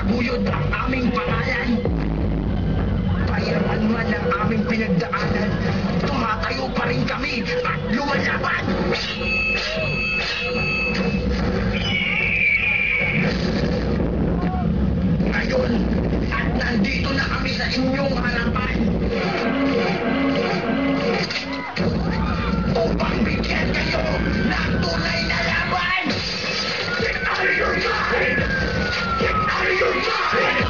itaguyod ang aming pangalan. Pahirapan man ang aming pinagdaanan, tumatayo pa rin kami at lumalaban. Ngayon, at nandito na kami sa inyong harapan upang bigyan kayo ng tunay na laban. Get out of your mind! Get out of your mind!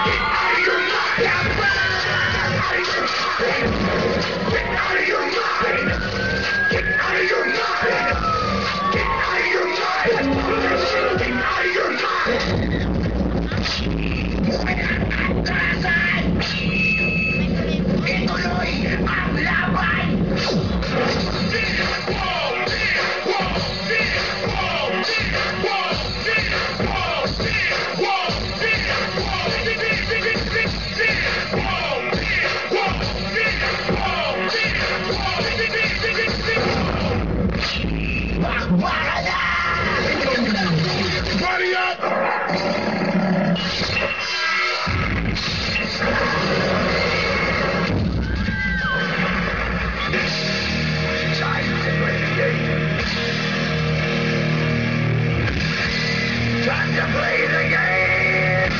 Get out of your mind! Get out of your mind! Get out of your mind! Get out of your mind! Get out of your mind! Get out of your mind! Walang atrasan! Ituloy ang laban! Bakbakan na! Buddy up! Time to play the game. Time to play the game.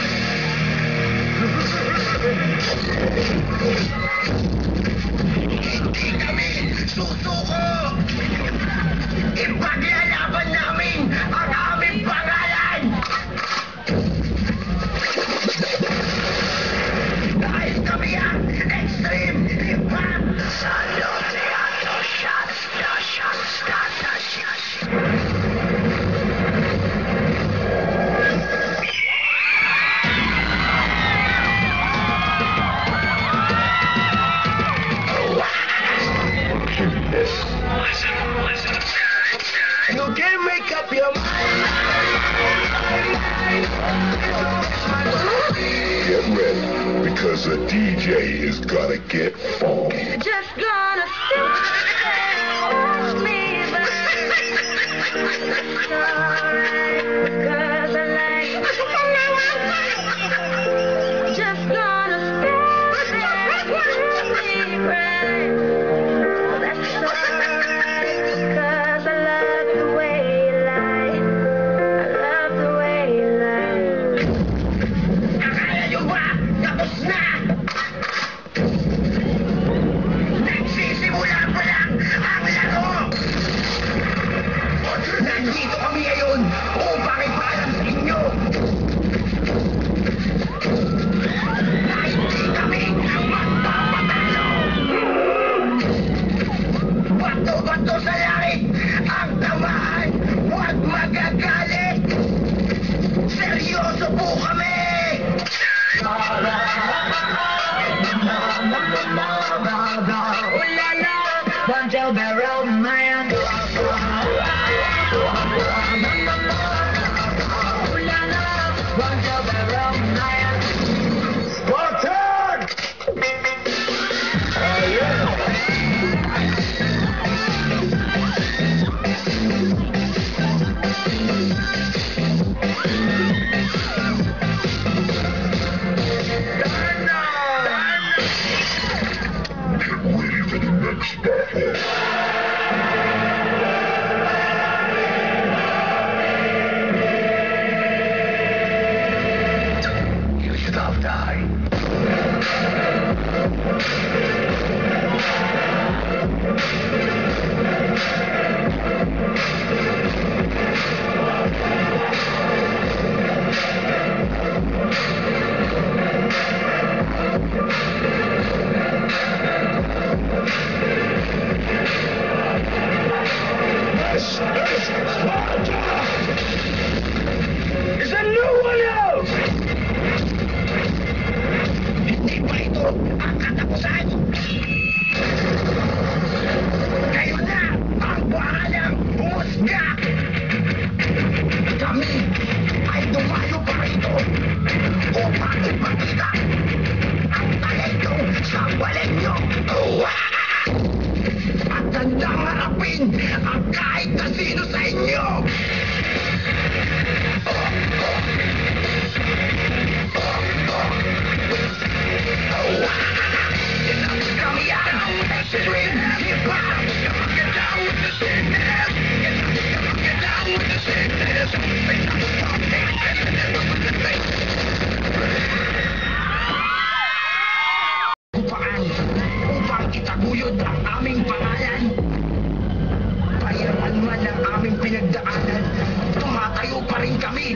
Hindi kami susuko. Ipaglalaban namin ang aming pangalan. Dahil kami ang extreme hip-hop. Salud niya, no shots, no shots, no shots. Listen. You can make up your mind. Get ready, because the DJ is gonna get funky. Just gonna stand me back. It's alright, 'cause I like it. Just gonna stand me right. That's alright, 'cause I love the way you lie. I love the way you lie. Akala nyo ba tapos na? Nagsisimula pa lang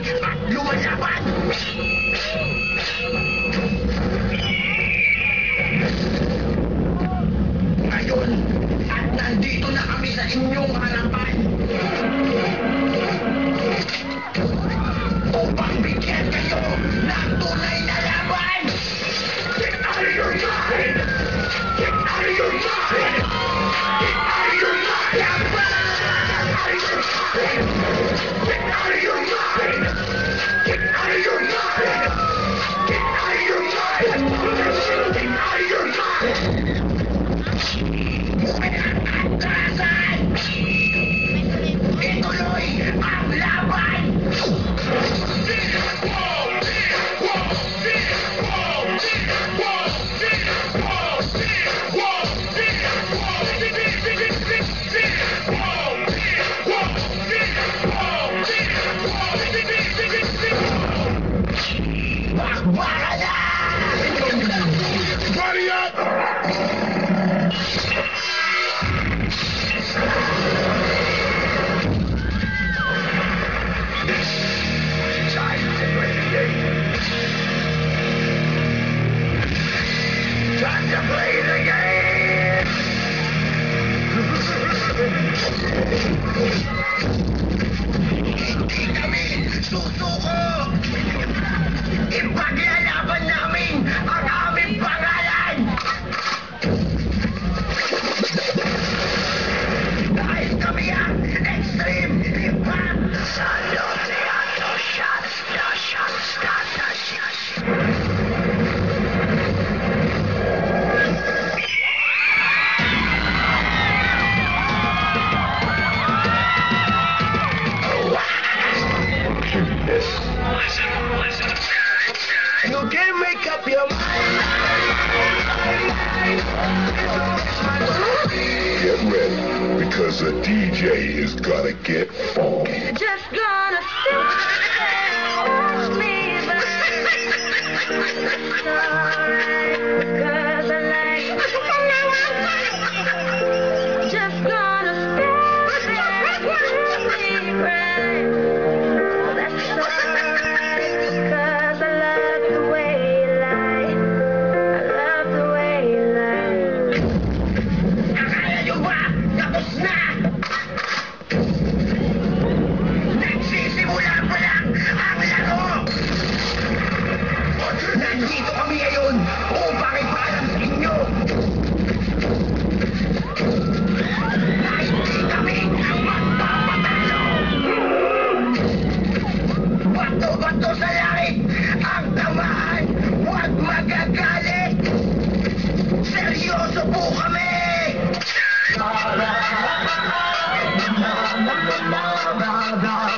at lumalaban. Ngayon, at nandito na kami sa inyong harapan. Upang bigyan kayo ng tunay na laban. Get out of your mind! Get out of your mind! Get out of your mind! Get out of your mind! Get out of your mind! Get out of your mind! Get out of your mind! Atrasan! Ituloy ang laban! Bakbaka na! Buddy up! Time to play the game. Time to play the game. Hindi kami susuko! Ipaglalaban namin ang aming pangalan! Dahil kami ang Extreme Hip Hop! Salud de Ato Shots, the shots, the shots. You can make up your mind. Get ready, because the DJ is gonna get funky. Just gonna stand me by. Cause I like. Just gonna stand me right. That's alright. Cause I love the way you lie. I love the way you lie. Akala nyo ba tapos na? Nagsisimula pa lang ang laro! Nandito kami ngayon upang ipaalam sa inyo na hindi kami magpapatalo! Bato-bato sa langit ang tamaan, huwag magagalit! Seryoso po kami!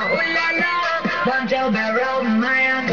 Ulala, don't tell the road man.